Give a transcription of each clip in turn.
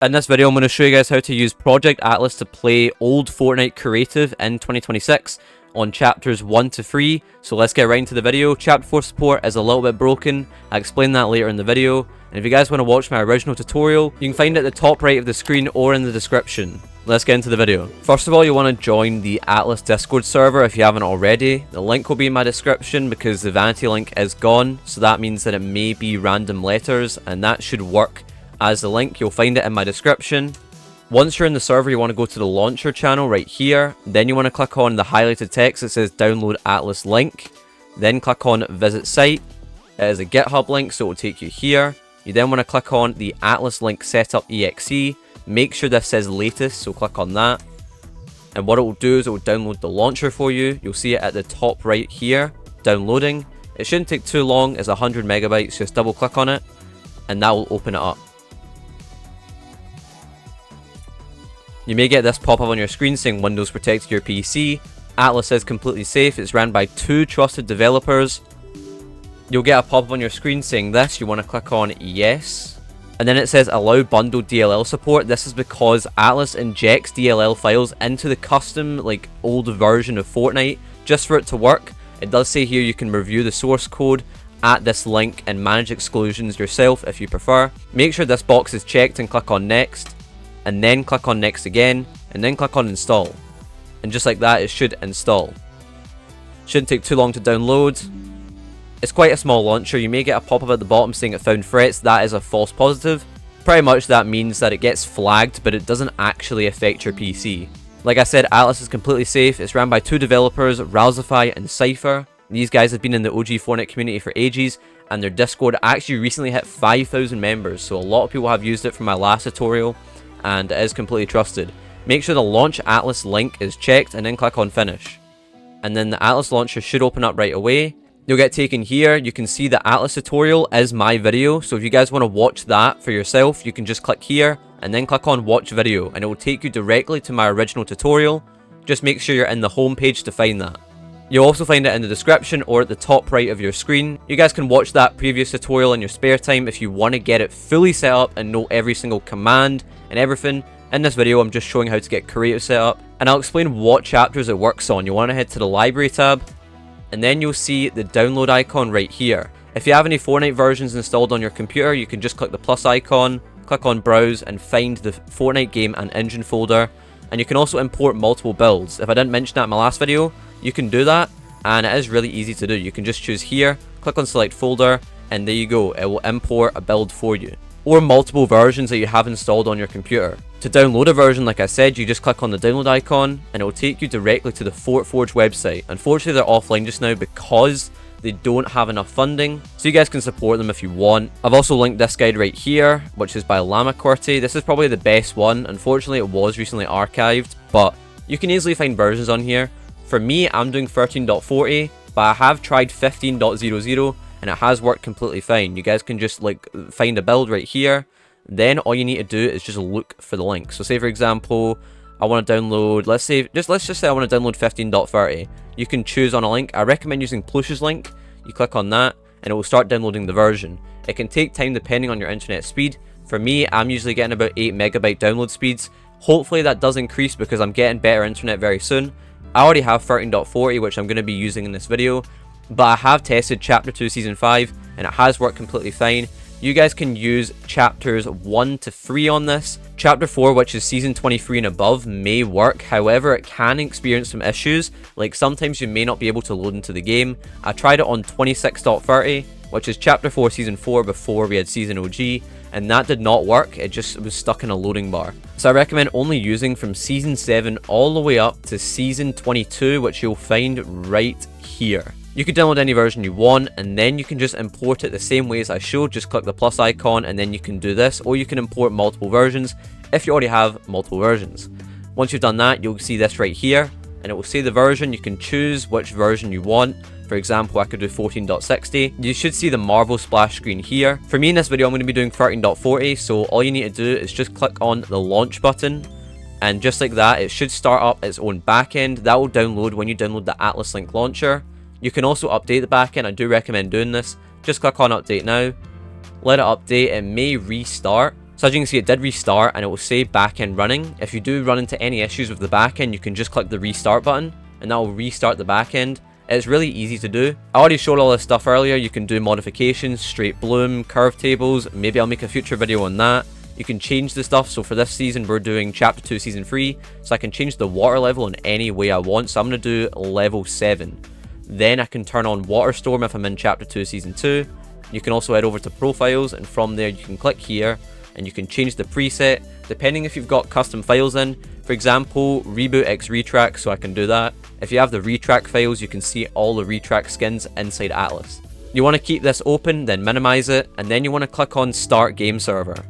In this video, I'm going to show you guys how to use Project Atlas to play old Fortnite creative in 2026 on chapters 1 to 3. So let's get right into the video. Chapter 4 support is a little bit broken. I'll explain that later in the video. And if you guys want to watch my original tutorial, you can find it at the top right of the screen or in the description. Let's get into the video. First of all, you want to join the Atlas Discord server if you haven't already. The link will be in my description because the vanity link is gone. So that means that it may be random letters, and that should work as the link. You'll find it in my description. Once you're in the server, you want to go to the launcher channel right here. Then you want to click on the highlighted text that says download Atlas link. Then click on visit site. It is a GitHub link, so it will take you here. You then want to click on the Atlas link setup exe. Make sure this says latest, so click on that. And what it will do is it will download the launcher for you. You'll see it at the top right here, downloading. It shouldn't take too long. It's 100 megabytes. Just double click on it and that will open it up. You may get this pop-up on your screen saying Windows protected your PC. Atlas is completely safe. It's ran by 2 trusted developers. You'll get a pop-up on your screen saying this. You want to click on yes. And then it says allow bundled DLL support. This is because Atlas injects DLL files into the custom old version of Fortnite just for it to work. It does say here you can review the source code at this link and manage exclusions yourself if you prefer. Make sure this box is checked and click on next. And then click on next again, and then click on install. And just like that, it should install. Shouldn't take too long to download. It's quite a small launcher. You may get a pop-up at the bottom saying it found threats. That is a false positive. Pretty much that means that it gets flagged, but it doesn't actually affect your PC. Like I said, Atlas is completely safe. It's ran by 2 developers, Ralzify and Cipher. These guys have been in the OG Fortnite community for ages, and their Discord actually recently hit 5,000 members, so a lot of people have used it from my last tutorial, and it is completely trusted. Make sure the launch Atlas link is checked and then click on finish. And then the Atlas launcher should open up right away. You'll get taken here. You can see the Atlas tutorial is my video, so if you guys want to watch that for yourself, you can just click here and then click on watch video, and it will take you directly to my original tutorial. Just make sure you're in the home page to find that. You'll also find it in the description or at the top right of your screen. You guys can watch that previous tutorial in your spare time if you want to get it fully set up and know every single command and everything. In this video, I'm just showing how to get creative set up, and I'll explain what chapters it works on. You want to head to the library tab, and then you'll see the download icon right here. If you have any Fortnite versions installed on your computer, you can just click the plus icon, click on browse, and find the Fortnite game and engine folder. And you can also import multiple builds. If I didn't mention that in my last video, you can do that, and it is really easy to do. You can just choose here, click on select folder, and there you go. It will import a build for you, or multiple versions that you have installed on your computer. To download a version, like I said, you just click on the download icon and it will take you directly to the Fortforge website. Unfortunately, they're offline just now because they don't have enough funding, so you guys can support them if you want. I've also linked this guide right here, which is by Llama QWERTY. This is probably the best one. Unfortunately, it was recently archived, but you can easily find versions on here. For me, I'm doing 13.40, but I have tried 15.00 and it has worked completely fine. You guys can just find a build right here. Then all you need to do is just look for the link. So say for example, I want to download, let's just say I want to download 15.30. You can choose on a link. I recommend using Ploosh's link. You click on that and it will start downloading the version. It can take time depending on your internet speed. For me, I'm usually getting about 8 megabyte download speeds. Hopefully that does increase because I'm getting better internet very soon. I already have 13.40, which I'm going to be using in this video, but I have tested chapter 2 season 5 and it has worked completely fine. You guys can use chapters 1 to 3 on this. Chapter 4, which is season 23 and above, may work. However, it can experience some issues, like sometimes you may not be able to load into the game. I tried it on 26.30, which is chapter 4 season 4 before we had season OG, and that did not work. It just was stuck in a loading bar. So I recommend only using from season 7 all the way up to season 22, which you'll find right here. You can download any version you want, and then you can just import it the same way as I showed. Just click the plus icon and then you can do this, or you can import multiple versions if you already have multiple versions. Once you've done that, you'll see this right here and it will say the version. You can choose which version you want. For example, I could do 14.60. You should see the Marvel splash screen here. For me in this video, I'm going to be doing 13.40, so all you need to do is just click on the launch button, and just like that, it should start up its own backend. That will download when you download the Atlas Link launcher. You can also update the backend. I do recommend doing this. Just click on update now, let it update. It may restart, So as you can see, it did restart and it will say backend running. If you do run into any issues with the backend, you can just click the restart button and that will restart the backend. It's really easy to do. I already showed all this stuff earlier. You can do modifications, straight bloom, curve tables. Maybe I'll make a future video on that. You can change the stuff. So for this season, we're doing chapter 2 season 3. So I can change the water level in any way I want. So I'm going to do level 7. Then I can turn on water storm if I'm in chapter 2 season 2. You can also head over to profiles, and from there you can click here and you can change the preset depending if you've got custom files in. For example, reboot x retrack, so I can do that. If you have the retrack files, you can see all the retrack skins inside Atlas. You want to keep this open, then minimize it, and then you want to click on start game server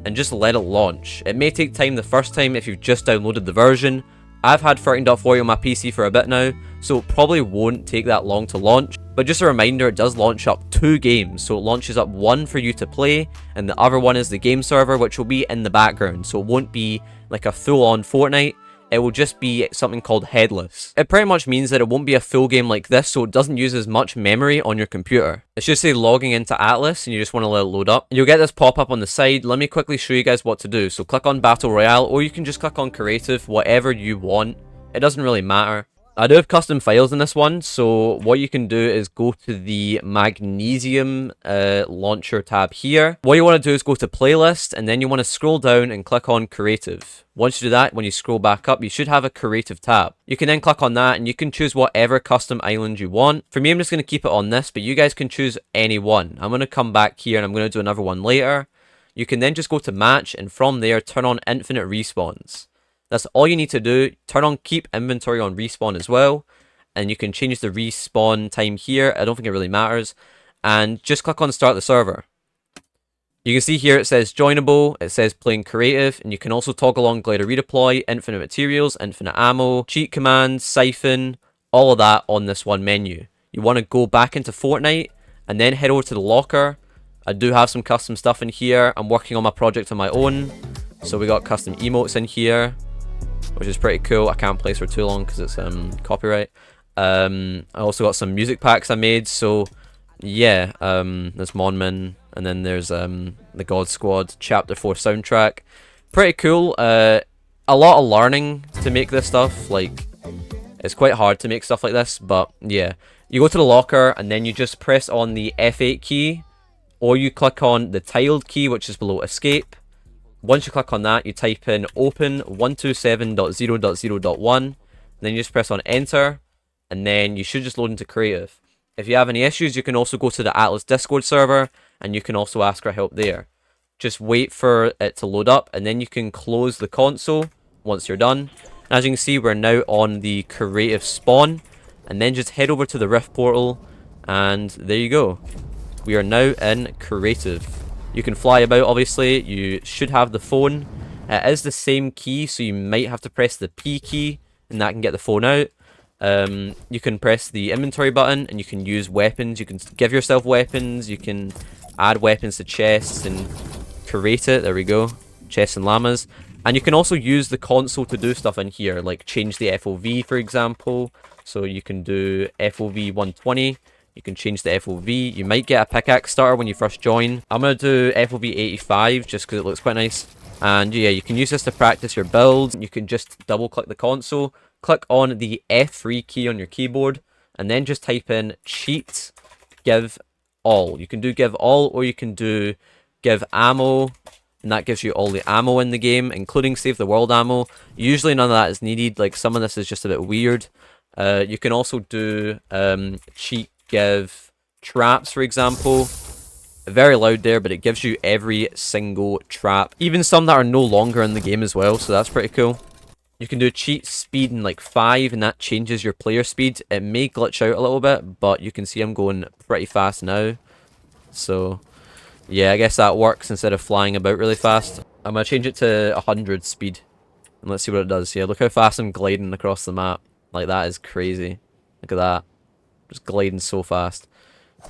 and just let it launch. It may take time the first time if you've just downloaded the version. I've had 13.40 on my PC for a bit now, so it probably won't take that long to launch. But just a reminder, it does launch up 2 games. So it launches up one for you to play, and the other one is the game server, which will be in the background. So it won't be like a full-on Fortnite. It will just be something called headless. It pretty much means that it won't be a full game like this, so it doesn't use as much memory on your computer. It's just say logging into Atlas, and you just want to let it load up. You'll get this pop-up on the side. Let me quickly show you guys what to do. So click on Battle Royale, or you can just click on Creative, whatever you want. It doesn't really matter. I do have custom files in this one, so what you can do is go to the Magnesium launcher tab here. What you want to do is go to Playlist, and then you want to scroll down and click on Creative. Once you do that, when you scroll back up, you should have a Creative tab. You can then click on that, and you can choose whatever custom island you want. For me, I'm just going to keep it on this, but you guys can choose any one. I'm going to come back here, and I'm going to do another one later. You can then just go to Match, and from there, turn on Infinite Respawns. That's all you need to do. Turn on keep inventory on respawn as well. And you can change the respawn time here. I don't think it really matters. And just click on start the server. You can see here it says joinable. It says playing creative. And you can also toggle on glider redeploy, infinite materials, infinite ammo, cheat commands, siphon, all of that on this one menu. You want to go back into Fortnite and then head over to the locker. I do have some custom stuff in here. I'm working on my project on my own. So we got custom emotes in here, which is pretty cool. I can't place for too long because it's copyright. I also got some music packs I made. So yeah, there's Monmin, and then there's the God Squad Chapter 4 soundtrack. Pretty cool. A lot of learning to make this stuff. Like, it's quite hard to make stuff like this, but yeah. You go to the locker and then you just press on the F8 key, or you click on the tiled key, which is below escape. Once you click on that, you type in open 127.0.0.1, then you just press on enter, and then you should just load into creative. If you have any issues, you can also go to the Atlas Discord server, and you can also ask for help there. Just wait for it to load up, and then you can close the console once you're done. And as you can see, we're now on the creative spawn, and then just head over to the Rift portal, and there you go. We are now in creative. You can fly about, obviously. You should have the phone. It is the same key, so you might have to press the P key, and that can get the phone out. You can press the inventory button, and you can use weapons. You can give yourself weapons. You can add weapons to chests and create it. There we go. Chests and llamas. And you can also use the console to do stuff in here, like change the FOV, for example. So you can do FOV 120. You can change the FOV. You might get a pickaxe starter when you first join. I'm going to do FOV 85 just because it looks quite nice. And yeah, you can use this to practice your build. You can just double click the console, click on the F3 key on your keyboard, and then just type in cheat give all. You can do give all, or you can do give ammo, and that gives you all the ammo in the game, including save the world ammo. Usually none of that is needed. Like, some of this is just a bit weird. You can also do cheat give traps, for example. Very loud there, but it gives you every single trap, even some that are no longer in the game as well, so that's pretty cool. You can do cheat speed in like 5, and that changes your player speed. It may glitch out a little bit, but you can see I'm going pretty fast now. So yeah, I guess that works instead of flying about really fast. I'm going to change it to 100 speed, and let's see what it does. Yeah, look how fast I'm gliding across the map. Like, that is crazy. Look at that. Just gliding so fast.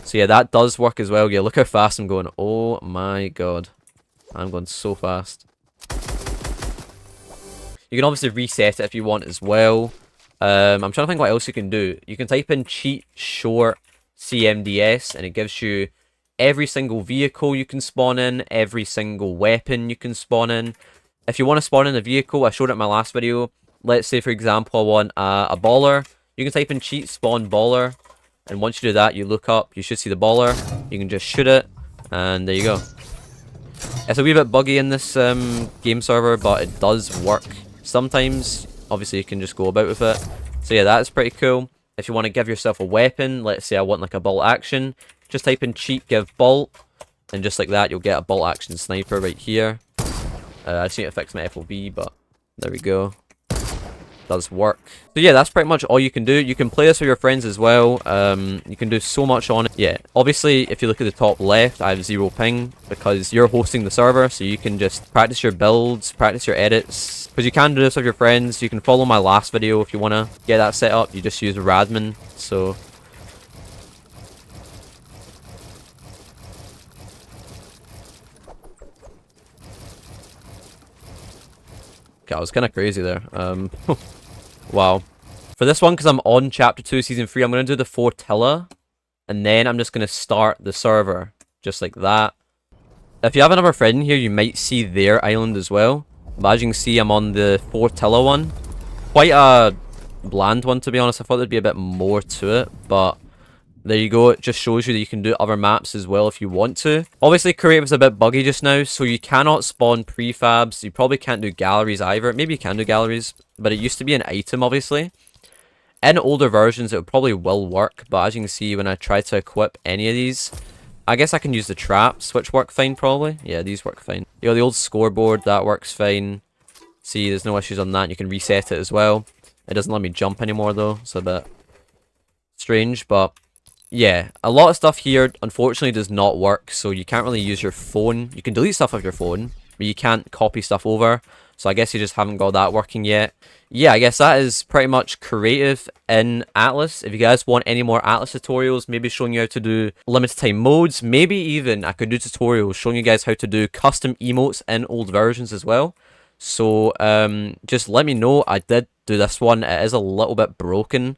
So yeah, that does work as well. Yeah, look how fast I'm going. Oh my god. I'm going so fast. You can obviously reset it if you want as well. I'm trying to think what else you can do. You can type in cheat short CMDS, and it gives you every single vehicle you can spawn in, every single weapon you can spawn in. If you want to spawn in a vehicle, I showed it in my last video. Let's say, for example, I want a baller. You can type in cheat spawn baller. And once you do that, you look up, you should see the baller. You can just shoot it. And there you go. It's a wee bit buggy in this game server, but it does work sometimes. Obviously, you can just go about with it. So yeah, that's pretty cool. If you want to give yourself a weapon, let's say I want like a bolt action, just type in cheat give bolt, and just like that, you'll get a bolt action sniper right here. I just need to fix my FOV, but there we go. Does work. So yeah, that's pretty much all you can do. You can play this with your friends as well. You can do so much on it. Yeah, obviously, if you look at the top left, I have 0 ping because you're hosting the server, so you can just practice your builds, practice your edits. Because you can do this with your friends. You can follow my last video if you want to get that set up. You just use Radman. So okay, I was kind of crazy there. Wow. For this one, because I'm on Chapter 2, Season 3, I'm going to do the Fortilla. And then I'm just going to start the server. Just like that. If you have another friend in here, you might see their island as well. But as you can see, I'm on the Fortilla one. Quite a bland one, to be honest. I thought there'd be a bit more to it. But there you go. It just shows you that you can do other maps as well if you want to. Obviously, creative is a bit buggy just now, so you cannot spawn prefabs. You probably can't do galleries either. Maybe you can do galleries, but it used to be an item, obviously. In older versions, it probably will work, but as you can see, when I try to equip any of these, I guess I can use the traps, which work fine, probably. Yeah, these work fine. You know, the old scoreboard, that works fine. See, there's no issues on that. You can reset it as well. It doesn't let me jump anymore, though. It's a bit strange, but yeah, a lot of stuff here unfortunately does not work, so you can't really use your phone. You can delete stuff with your phone, but you can't copy stuff over, so I guess you just haven't got that working yet. Yeah, I guess that is pretty much creative in Atlas. If you guys want any more Atlas tutorials, maybe showing you how to do limited time modes, maybe even I could do tutorials showing you guys how to do custom emotes in old versions as well. So just let me know. I did do this one. It is a little bit broken.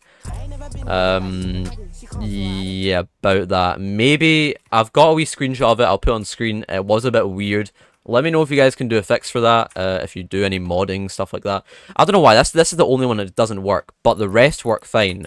Yeah, about that. Maybe I've got a wee screenshot of it. I'll put on screen. It was a bit weird. Let me know if you guys can do a fix for that. If you do any modding, stuff like that. I don't know why. This is the only one that doesn't work, but the rest work fine.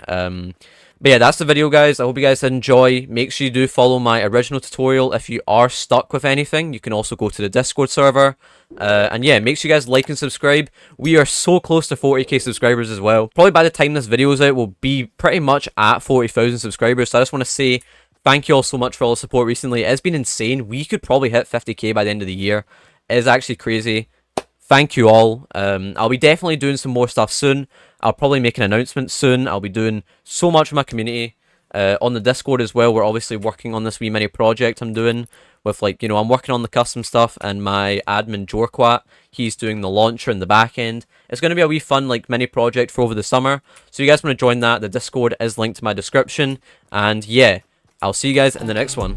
But yeah, that's the video, guys. I hope you guys enjoy. Make sure you do follow my original tutorial. If you are stuck with anything, you can also go to the Discord server. And yeah, make sure you guys like and subscribe. We are so close to 40k subscribers as well. Probably by the time this video is out, we'll be pretty much at 40,000 subscribers. So I just want to say thank you all so much for all the support recently. It's been insane. We could probably hit 50k by the end of the year. It is actually crazy. Thank you all. I'll be definitely doing some more stuff soon. I'll probably make an announcement soon. I'll be doing so much with my community. On the Discord as well, we're obviously working on this wee mini project I'm doing with, like, you know, I'm working on the custom stuff, and my admin Jorquat, he's doing the launcher and the back end. It's going to be a wee fun, like, mini project for over the summer. So you guys want to join that, the Discord is linked to my description. And yeah, I'll see you guys in the next one.